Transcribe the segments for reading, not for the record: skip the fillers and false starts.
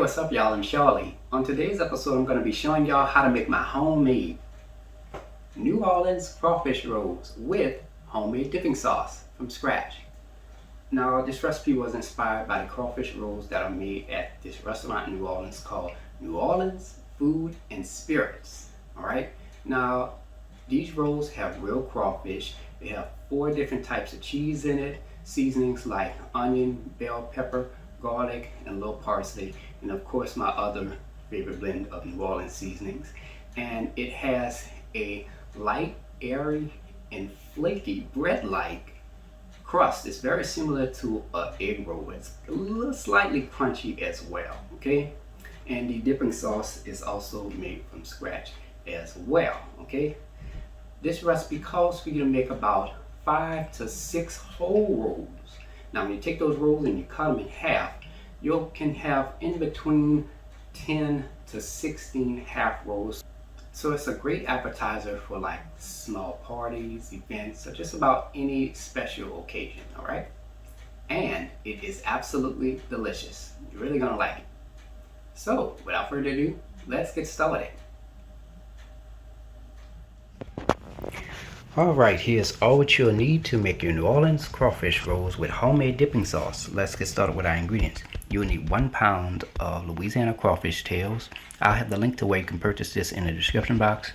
what's up y'all? I'm Charlie. On today's episode, I'm going to be showing y'all how to make my homemade New Orleans Crawfish Rolls with homemade dipping sauce from scratch. Now, this recipe was inspired by the crawfish rolls that are made at this restaurant in New Orleans called New Orleans Food and Spirits. Alright, now these rolls have real crawfish. They have 4 different types of cheese in it, seasonings like onion, bell pepper, garlic, and little parsley, and of course my other favorite blend of New Orleans seasonings. And it has a light, airy, and flaky bread-like crust. It's very similar to an egg roll. It's a little slightly crunchy as well, okay? And the dipping sauce is also made from scratch as well, okay? This recipe calls for you to make about 5 to 6 whole rolls. Now when you take those rolls and you cut them in half, you can have in between 10 to 16 half rolls. So it's a great appetizer for like small parties, events, or just about any special occasion, all right? And it is absolutely delicious. You're really gonna like it. So without further ado, let's get started. Alright, here's all what you'll need to make your New Orleans crawfish rolls with homemade dipping sauce. Let's get started with our ingredients. You'll need 1 pound of Louisiana crawfish tails. I'll have the link to where you can purchase this in the description box.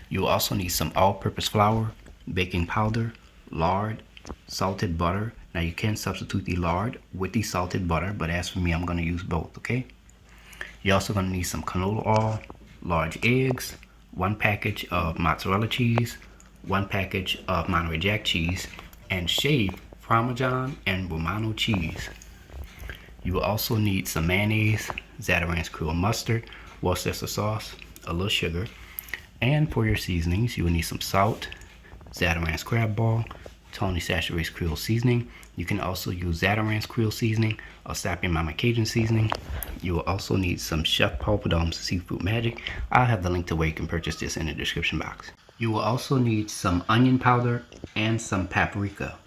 You'll also need some all-purpose flour, baking powder, lard, salted butter. Now you can substitute the lard with the salted butter, but as for me, I'm going to use both, okay? You're also going to need some canola oil, large eggs, 1 package of mozzarella cheese, 1 package of Monterey Jack cheese, and shaved Parmesan and Romano cheese. You will also need some mayonnaise, Zatarain's Creole mustard, Worcestershire sauce, a little sugar, and for your seasonings, you will need some salt, Zatarain's crab ball, Tony Chachere's Creole seasoning. You can also use Zatarain's Creole seasoning or Sapien Mama Cajun seasoning. You will also need some Chef Paul Prud'homme's Seafood Magic. I'll have the link to where you can purchase this in the description box. You will also need some onion powder and some paprika.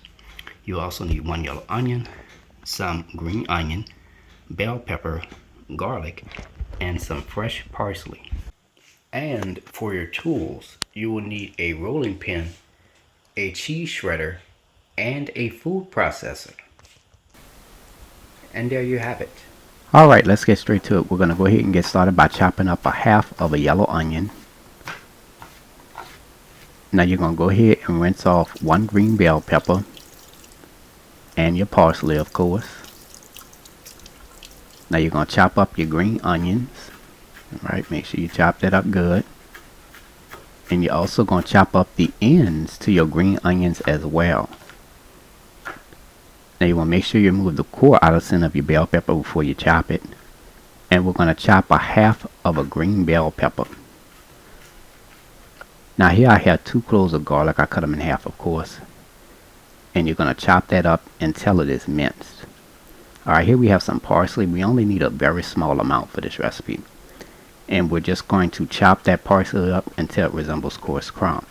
You will also need 1 yellow onion, some green onion, bell pepper, garlic, and some fresh parsley. And for your tools, you will need a rolling pin, a cheese shredder, and a food processor. And there you have it. Alright, let's get straight to it. We're going to go ahead and get started by chopping up a half of a yellow onion. Now you're going to go ahead and rinse off 1 green bell pepper and your parsley, of course. Now you're going to chop up your green onions. Alright, make sure you chop that up good. And you're also going to chop up the ends to your green onions as well. Now you want to make sure you remove the core out of the center of your bell pepper before you chop it. And we're going to chop a half of a green bell pepper. Now here I have 2 cloves of garlic. I cut them in half, of course. And you're going to chop that up until it is minced. Alright, here we have some parsley. We only need a very small amount for this recipe. And we're just going to chop that parsley up until it resembles coarse crumbs.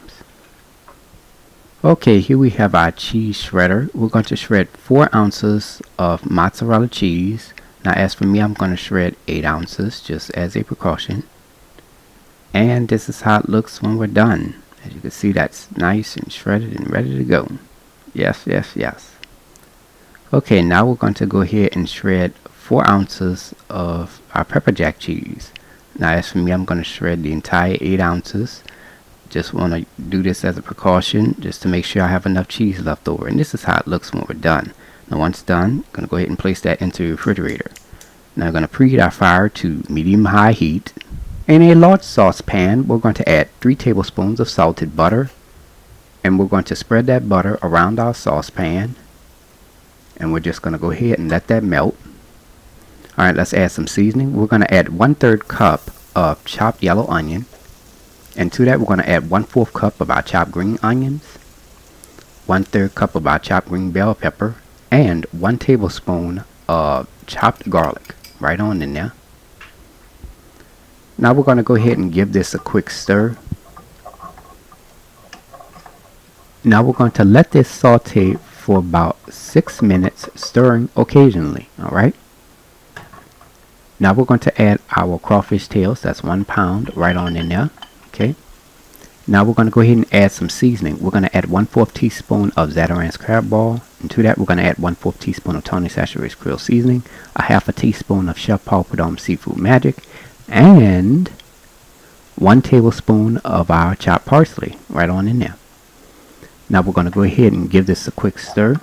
Okay, here we have our cheese shredder. We're going to shred 4 ounces of mozzarella cheese. Now as for me, I'm going to shred 8 ounces just as a precaution. And this is how it looks when we're done. As you can see, that's nice and shredded and ready to go. Yes, yes, yes. Okay, now we're going to go ahead and shred 4 ounces of our pepper jack cheese. Now as for me, I'm going to shred the entire 8 ounces. Just want to do this as a precaution, just to make sure I have enough cheese left over. And this is how it looks when we're done. Now once done, I'm going to go ahead and place that into the refrigerator. Now I'm going to preheat our fire to medium-high heat. In a large saucepan, we're going to add 3 tablespoons of salted butter. And we're going to spread that butter around our saucepan. And we're just going to go ahead and let that melt. Alright, let's add some seasoning. We're going to add 1/3 cup of chopped yellow onion. And to that, we're going to add 1/4 cup of our chopped green onions. 1/3 cup of our chopped green bell pepper. And 1 tablespoon of chopped garlic. Right on in there. Now we're going to go ahead and give this a quick stir. Now we're going to let this saute for about 6 minutes, stirring occasionally. Alright. Now we're going to add our crawfish tails. That's 1 pound right on in there. Okay. Now we're going to go ahead and add some seasoning. We're going to add 1/4 teaspoon of Chachere crab ball. And to that we're going to add 1/4 teaspoon of Tony Chachere's Creole seasoning, a 1/2 teaspoon of Chef Paul Prudhomme Seafood Magic, and 1 tablespoon of our chopped parsley right on in there. Now we're going to go ahead and give this a quick stir.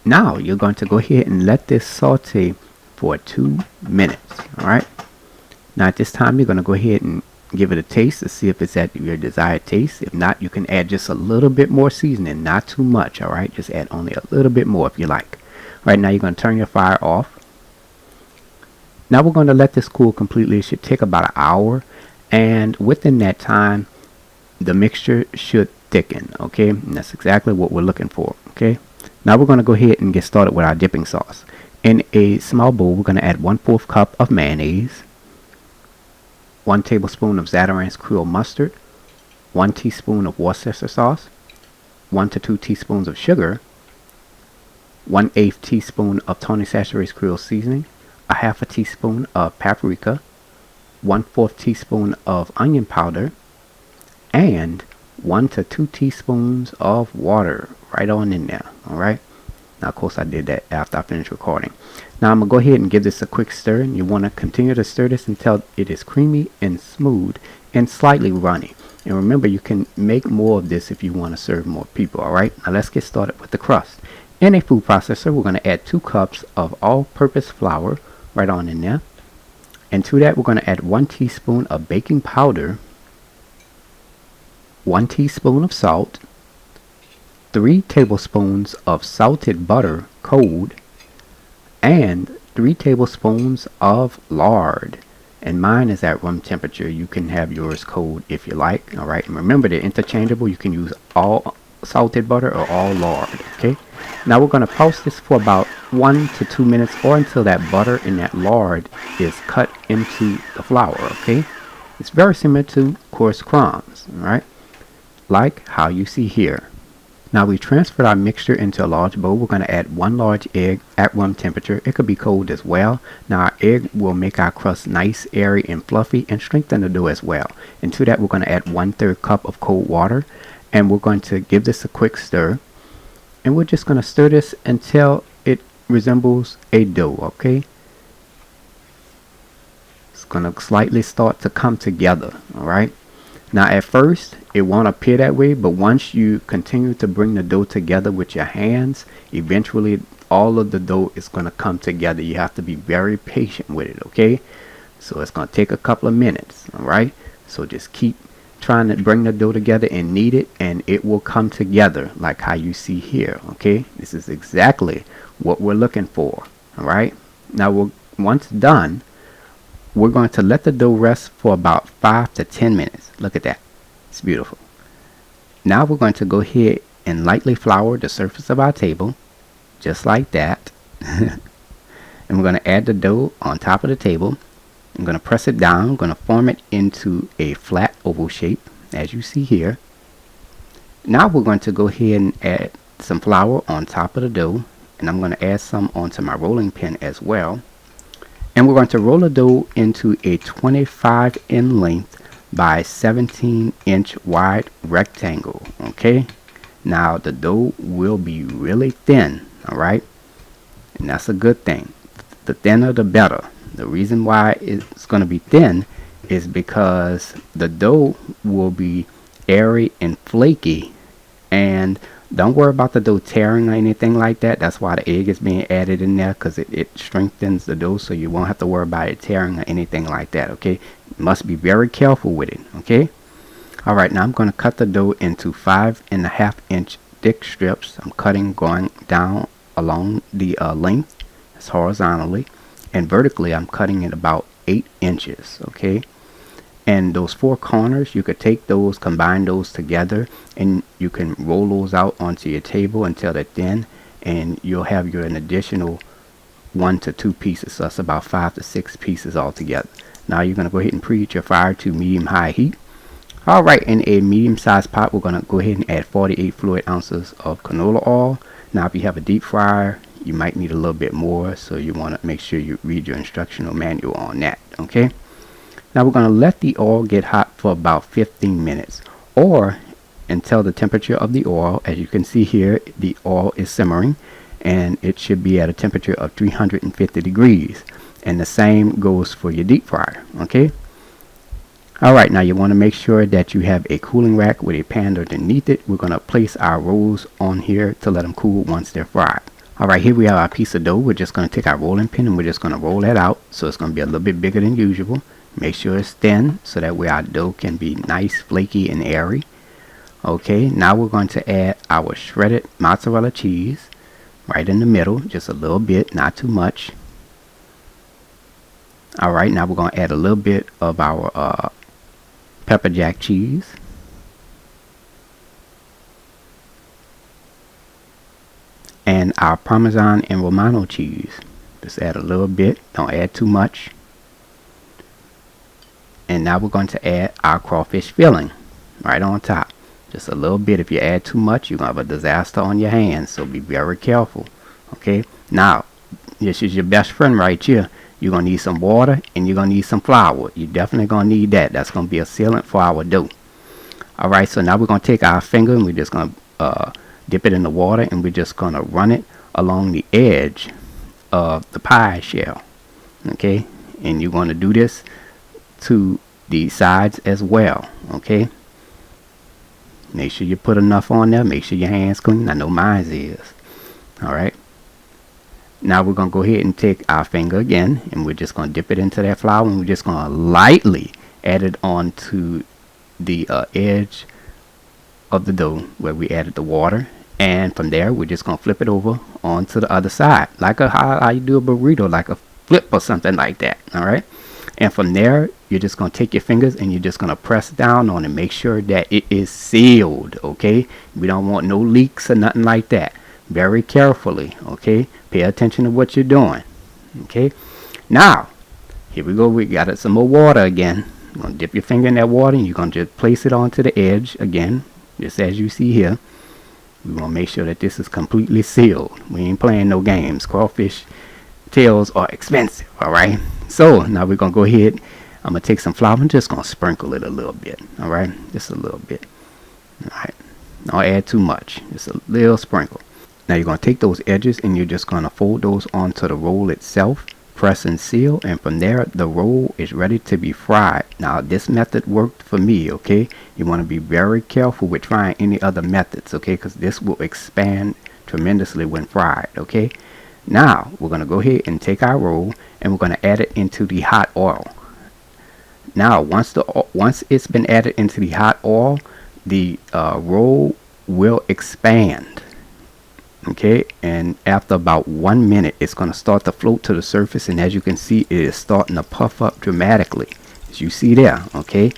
Now you're going to go ahead and let this saute for 2 minutes. Alright. Now at this time you're going to go ahead and give it a taste to see if it's at your desired taste. If not, you can add just a little bit more seasoning, not too much. Alright, just add only a little bit more if you like. Alright, now you're going to turn your fire off. Now we're going to let this cool completely. It should take about an hour, and within that time the mixture should thicken. Okay, and that's exactly what we're looking for. Okay, now we're going to go ahead and get started with our dipping sauce. In a small bowl we're going to add 1/4 cup of mayonnaise, 1 tablespoon of Chachere Creole mustard, 1 teaspoon of Worcestershire sauce, 1 to 2 teaspoons of sugar, 1/8 teaspoon of Tony Chachere's Creole seasoning, a 1/2 teaspoon of paprika, 1/4 teaspoon of onion powder, and 1 to 2 teaspoons of water right on in there. Alright, now of course I did that after I finished recording. Now I'm going to go ahead and give this a quick stir, and you want to continue to stir this until it is creamy and smooth and slightly runny. And remember, you can make more of this if you want to serve more people. Alright, now let's get started with the crust. In a food processor we're going to add 2 cups of all-purpose flour right on in there. And to that we're going to add 1 teaspoon of baking powder, 1 teaspoon of salt, 3 tablespoons of salted butter cold, and 3 tablespoons of lard. And mine is at room temperature. You can have yours cold if you like. Alright, and remember they're interchangeable. You can use all salted butter or all lard. Okay, now we're going to pulse this for about 1 to 2 minutes, or until that butter and that lard is cut into the flour. Okay, it's very similar to coarse crumbs. Alright, like how you see here. Now we transferred our mixture into a large bowl. We're going to add 1 large egg at room temperature. It could be cold as well. Now our egg will make our crust nice, airy, and fluffy, and strengthen the dough as well. And to that we're going to add 1/3 cup of cold water, and we're going to give this a quick stir. And we're just going to stir this until it resembles a dough. Okay, it's going to slightly start to come together. Alright, now at first it won't appear that way, but once you continue to bring the dough together with your hands, eventually all of the dough is going to come together. You have to be very patient with it. Okay, so it's going to take a couple of minutes. Alright, so just keep trying to bring the dough together and knead it, and it will come together like how you see here. Okay, this is exactly what we're looking for. Alright, now once done, we're going to let the dough rest for about 5 to 10 minutes. Look at that, it's beautiful. Now we're going to go ahead and lightly flour the surface of our table, just like that. And we're going to add the dough on top of the table. I'm going to press it down. I'm going to form it into a flat oval shape, as you see here. Now we're going to go ahead and add some flour on top of the dough, and I'm going to add some onto my rolling pin as well. And we're going to roll the dough into a 25 in length by 17-inch wide rectangle. Okay, now the dough will be really thin. Alright, and that's a good thing. The thinner the better. The reason why it's going to be thin is because the dough will be airy and flaky, and don't worry about the dough tearing or anything like that. That's why the egg is being added in there, because it strengthens the dough, so you won't have to worry about it tearing or anything like that. Okay, you must be very careful with it. Okay, alright, now I'm going to cut the dough into 5.5 inch thick strips. I'm cutting going down along the length, that's horizontally, and vertically I'm cutting it about 8 inches. Okay, and those 4 corners, you could take those, combine those together, and you can roll those out onto your table until they're thin, and you'll have an additional 1 to 2 pieces. So that's about 5 to 6 pieces altogether. Now you're going to go ahead and preheat your fire to medium-high heat. Alright, in a medium-sized pot, we're going to go ahead and add 48 fluid ounces of canola oil. Now if you have a deep fryer, you might need a little bit more, so you want to make sure you read your instructional manual on that. Okay, now we're going to let the oil get hot for about 15 minutes, or until the temperature of the oil. As you can see here, the oil is simmering and it should be at a temperature of 350 degrees, and the same goes for your deep fryer. Okay, alright, now you want to make sure that you have a cooling rack with a pan underneath it. We're going to place our rolls on here to let them cool once they're fried. Alright, here we have our piece of dough. We're just going to take our rolling pin and we're just going to roll that out, so it's going to be a little bit bigger than usual. Make sure it's thin so that way our dough can be nice, flaky, and airy. Okay, now we're going to add our shredded mozzarella cheese right in the middle, just a little bit, not too much. Alright, now we're going to add a little bit of our pepper jack cheese. And our Parmesan and Romano cheese. Just add a little bit, don't add too much. And now we're going to add our crawfish filling right on top. Just a little bit. If you add too much, you're going to have a disaster on your hands, so be very careful. Okay, now this is your best friend right here. You're going to need some water and you're going to need some flour. You're definitely going to need that. That's going to be a sealant for our dough. Alright, so now we're going to take our finger and we're just going to dip it in the water, and we're just going to run it along the edge of the pie shell. Okay, and you're going to do this to the sides as well. Okay, make sure you put enough on there. Make sure your hands clean. I know mine is. Alright, now we're going to go ahead and take our finger again, and we're just going to dip it into that flour, and we're just going to lightly add it onto the edge of the dough where we added the water. And from there, we're just going to flip it over onto the other side, like how you do a burrito, like a flip or something like that. Alright, and from there, you're just going to take your fingers and you're just going to press down on it. Make sure that it is sealed. Okay, we don't want no leaks or nothing like that. Very carefully. Okay, pay attention to what you're doing. Okay, now here we go. We got some more water again. You're going to dip your finger in that water and you're going to just place it onto the edge again, just as you see here. We want to make sure that this is completely sealed. We ain't playing no games. Crawfish tails are expensive. Alright, so now we're going to go ahead. I'm going to take some flour and just going to sprinkle it a little bit. Alright, just a little bit. Alright, don't add too much. Just a little sprinkle. Now you're going to take those edges and you're just going to fold those onto the roll itself. Press and seal, and from there the roll is ready to be fried. Now this method worked for me. Okay, you want to be very careful with trying any other methods, okay, because this will expand tremendously when fried. Okay, now we're going to go ahead and take our roll and we're going to add it into the hot oil. Now once it's been added into the hot oil, the roll will expand. Okay, and after about 1 minute, it's going to start to float to the surface, and as you can see, it is starting to puff up dramatically, as you see there. Okay,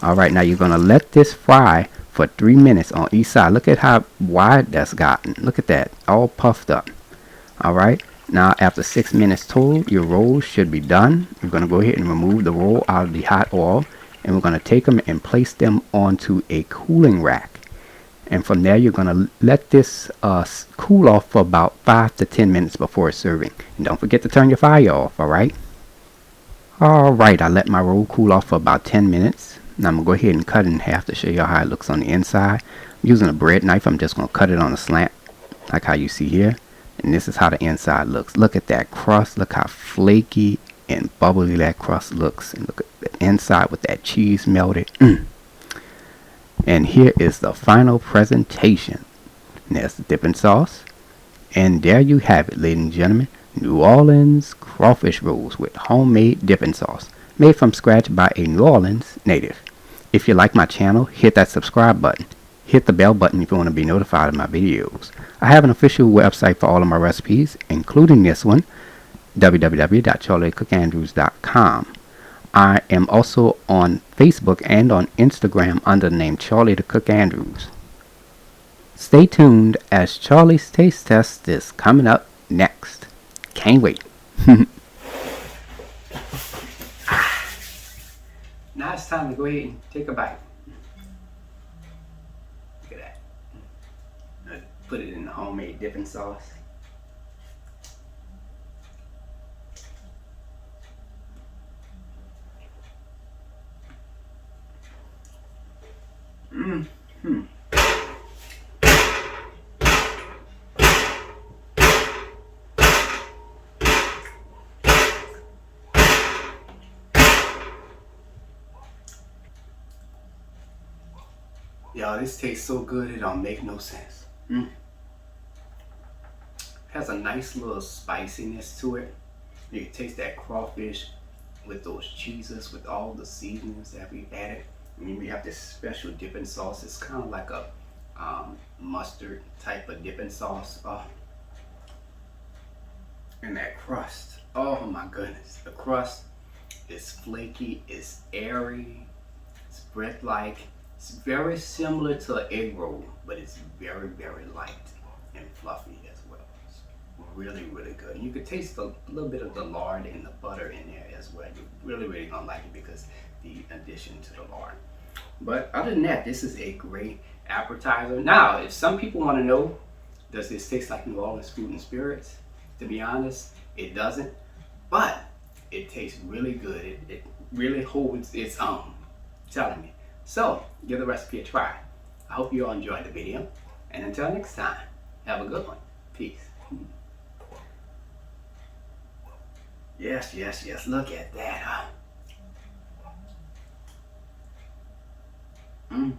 alright, now you're going to let this fry for 3 minutes on each side. Look at how wide that's gotten. Look at that, all puffed up. Alright, now after 6 minutes total, your rolls should be done. We're going to go ahead and remove the roll out of the hot oil, and we're going to take them and place them onto a cooling rack. And from there, you're going to let this cool off for about 5 to 10 minutes before serving. And don't forget to turn your fire off. Alright, I let my roll cool off for about 10 minutes. Now I'm going to go ahead and cut it in half to show you how it looks on the inside. I'm using a bread knife. I'm just going to cut it on a slant, like how you see here. And this is how the inside looks. Look at that crust. Look how flaky and bubbly that crust looks. And look at the inside with that cheese melted. And here is the final presentation. And there's the dipping sauce. And there you have it, ladies and gentlemen. New Orleans Crawfish Rolls with homemade dipping sauce. Made from scratch by a New Orleans native. If you like my channel, hit that subscribe button. Hit the bell button if you want to be notified of my videos. I have an official website for all of my recipes, including this one, www.charliethecookandrews.com. I am also on Facebook and on Instagram under the name Charlie the Cook Andrews. Stay tuned as Charlie's Taste Test is coming up next. Can't wait. Now it's time to go ahead and take a bite. Look at that. put it in the homemade dipping sauce. Mm-hmm. Y'all, this tastes so good it don't make no sense. Has a nice little spiciness to it. You can taste that crawfish with those cheeses, with all the seasonings that we've added. And then we have this special dipping sauce. It's kind of like a mustard type of dipping sauce. And that crust. Oh my goodness. The crust is flaky, it's airy, it's bread-like. It's very similar to an egg roll, but it's very, very light and fluffy as well. It's really, really good. And you can taste a little bit of the lard and the butter in there as well. You're really, really gonna like it because the addition to the lard. But other than that, this is a great appetizer. Now, if some people want to know, does this taste like New Orleans food and spirits? To be honest, it doesn't. But it tastes really good. It really holds its own. Telling me. So, give the recipe a try. I hope you all enjoyed the video. And until next time, have a good one. Peace. Yes, yes, yes. Look at that, huh?